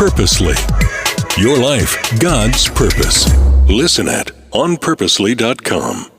Purposely. Your life, God's purpose. Listen at onpurposely.com.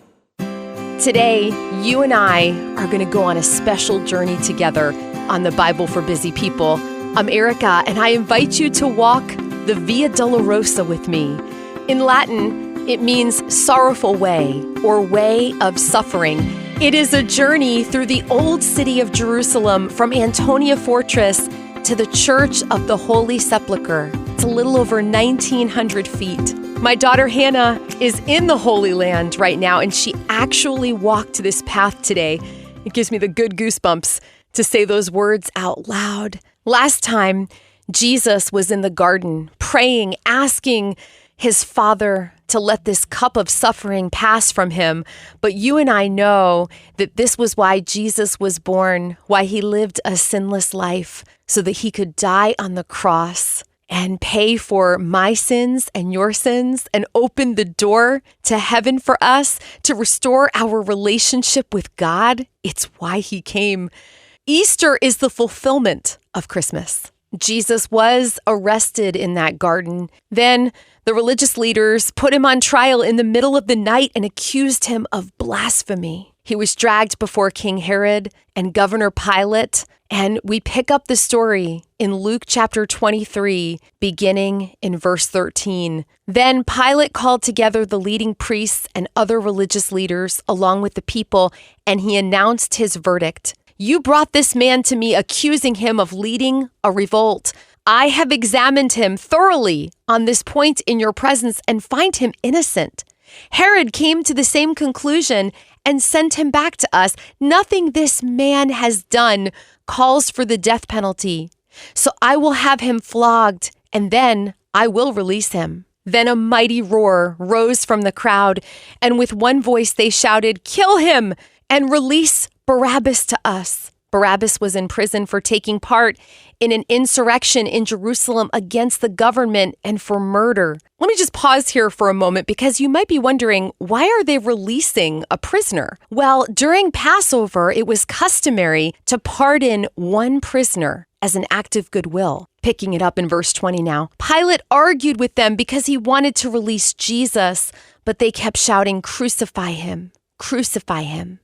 Today, you and I are going to go on a special journey together on the Bible for Busy People. I'm Erica, and I invite you to walk the Via Dolorosa with me. In Latin, it means sorrowful way or way of suffering. It is a journey through the old city of Jerusalem from Antonia Fortress to the Church of the Holy Sepulchre. It's a little over 1,900 feet. My daughter Hannah is in the Holy Land right now, and she actually walked this path today. It gives me the good goosebumps to say those words out loud. Last time, Jesus was in the garden praying, asking his Father to let this cup of suffering pass from him. But you and I know that this was why Jesus was born, why he lived a sinless life, so that he could die on the cross and pay for my sins and your sins and open the door to heaven for us to restore our relationship with God. It's why he came. Easter is the fulfillment of Christmas. Jesus was arrested in that garden. Then the religious leaders put him on trial in the middle of the night and accused him of blasphemy. He was dragged before King Herod and Governor Pilate, and we pick up the story in Luke chapter 23, beginning in verse 13. Then Pilate called together the leading priests and other religious leaders along with the people, and he announced his verdict. You brought this man to me, accusing him of leading a revolt. I have examined him thoroughly on this point in your presence and find him innocent. Herod came to the same conclusion and sent him back to us. Nothing this man has done calls for the death penalty. So I will have him flogged, and then I will release him. Then a mighty roar rose from the crowd, and with one voice they shouted, "Kill him and release Barabbas to us." Barabbas was in prison for taking part in an insurrection in Jerusalem against the government and for murder. Let me just pause here for a moment because you might be wondering, why are they releasing a prisoner? Well, during Passover, it was customary to pardon one prisoner as an act of goodwill. Picking it up in verse 20 now. Pilate argued with them because he wanted to release Jesus, but they kept shouting, "Crucify him, crucify him."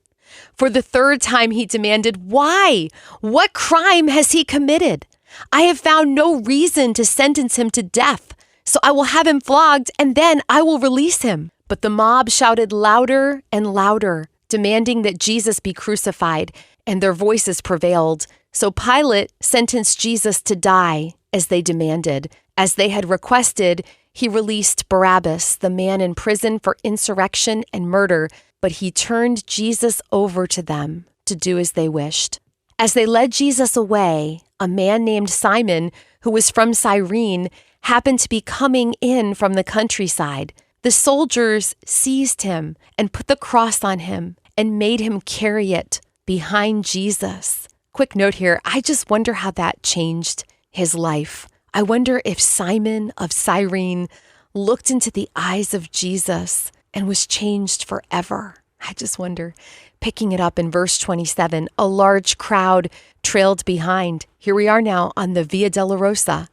For the third time, he demanded, "Why? What crime has he committed? I have found no reason to sentence him to death, so I will have him flogged, and then I will release him." But the mob shouted louder and louder, demanding that Jesus be crucified, and their voices prevailed. So Pilate sentenced Jesus to die, as they demanded. As they had requested, he released Barabbas, the man in prison for insurrection and murder, but he turned Jesus over to them to do as they wished. As they led Jesus away, a man named Simon, who was from Cyrene, happened to be coming in from the countryside. The soldiers seized him and put the cross on him and made him carry it behind Jesus. Quick note here, I just wonder how that changed his life. I wonder if Simon of Cyrene looked into the eyes of Jesus and was changed forever. I just wonder. Picking it up in verse 27, a large crowd trailed behind. Here we are now on the Via Dolorosa,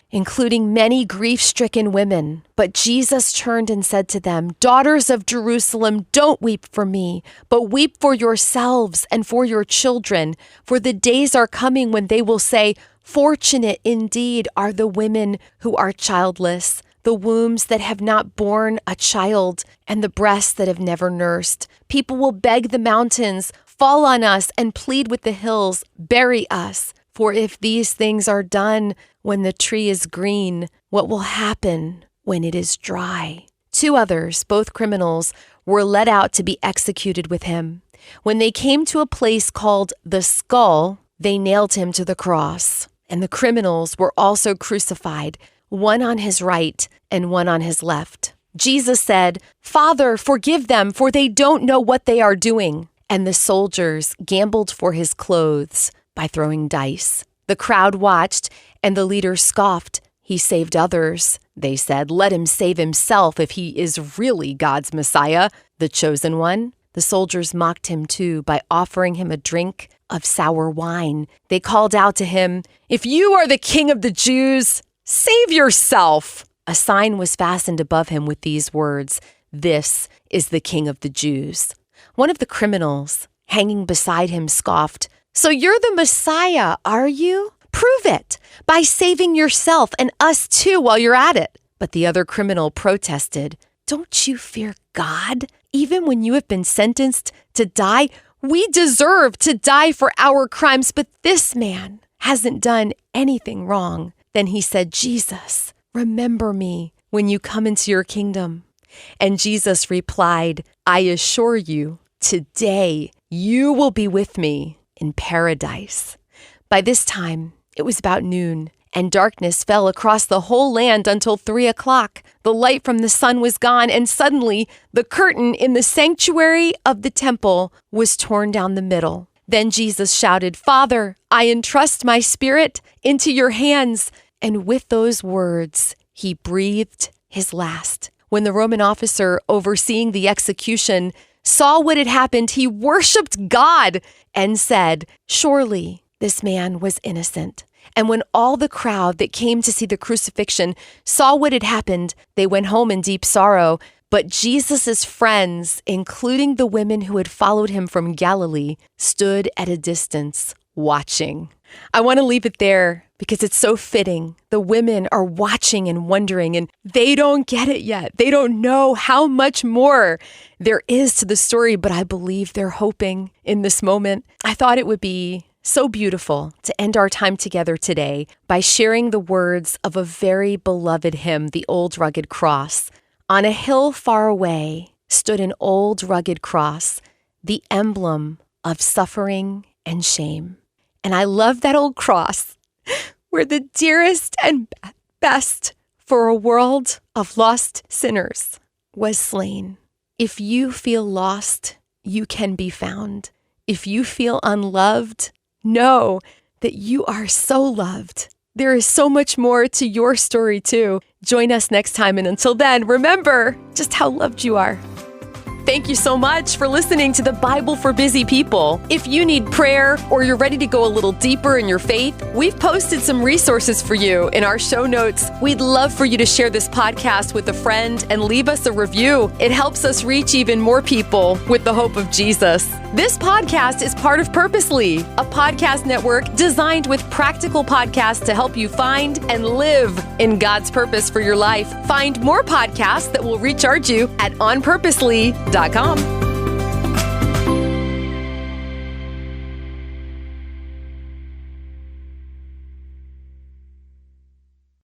including many grief-stricken women. But Jesus turned and said to them, "Daughters of Jerusalem, don't weep for me, but weep for yourselves and for your children. For the days are coming when they will say, 'Fortunate indeed are the women who are childless, the wombs that have not borne a child, and the breasts that have never nursed.' People will beg the mountains, 'Fall on us,' and plead with the hills, 'Bury us.' For if these things are done when the tree is green, what will happen when it is dry?" 2 others, both criminals, were led out to be executed with him. When they came to a place called the Skull, they nailed him to the cross, and the criminals were also crucified, one on his right and one on his left. Jesus said, "Father, forgive them, for they don't know what they are doing." And the soldiers gambled for his clothes by throwing dice. The crowd watched, and the leaders scoffed. "He saved others," they said. "Let him save himself if he is really God's Messiah, the chosen one." The soldiers mocked him too by offering him a drink of sour wine. They called out to him, "If you are the king of the Jews, Save yourself!" A sign was fastened above him with these words, "This is the King of the Jews." One of the criminals hanging beside him scoffed, "So you're the Messiah, are you? Prove it by saving yourself and us too while you're at it." But the other criminal protested, "Don't you fear God? Even when you have been sentenced to die, we deserve to die for our crimes, but this man hasn't done anything wrong." Then he said, "Jesus, remember me when you come into your kingdom." And Jesus replied, "I assure you, today you will be with me in paradise." By this time, it was about noon, and darkness fell across the whole land until 3:00. The light from the sun was gone, and suddenly the curtain in the sanctuary of the temple was torn down the middle. Then Jesus shouted, "Father, I entrust my spirit into your hands." And with those words, he breathed his last. When the Roman officer overseeing the execution saw what had happened, he worshiped God and said, "Surely this man was innocent." And when all the crowd that came to see the crucifixion saw what had happened, they went home in deep sorrow. But Jesus' friends, including the women who had followed him from Galilee, stood at a distance watching. I want to leave it there because it's so fitting. The women are watching and wondering, and they don't get it yet. They don't know how much more there is to the story, but I believe they're hoping in this moment. I thought it would be so beautiful to end our time together today by sharing the words of a very beloved hymn, The Old Rugged Cross. On a hill far away stood an old rugged cross, the emblem of suffering and shame. And I love that old cross where the dearest and best for a world of lost sinners was slain. If you feel lost, you can be found. If you feel unloved, know that you are so loved. There is so much more to your story too. Join us next time, and until then, remember just how loved you are. Thank you so much for listening to the Bible for Busy People. If you need prayer or you're ready to go a little deeper in your faith, we've posted some resources for you in our show notes. We'd love for you to share this podcast with a friend and leave us a review. It helps us reach even more people with the hope of Jesus. This podcast is part of Purposely, a podcast network designed with practical podcasts to help you find and live in God's purpose for your life. Find more podcasts that will recharge you at onpurposely.com.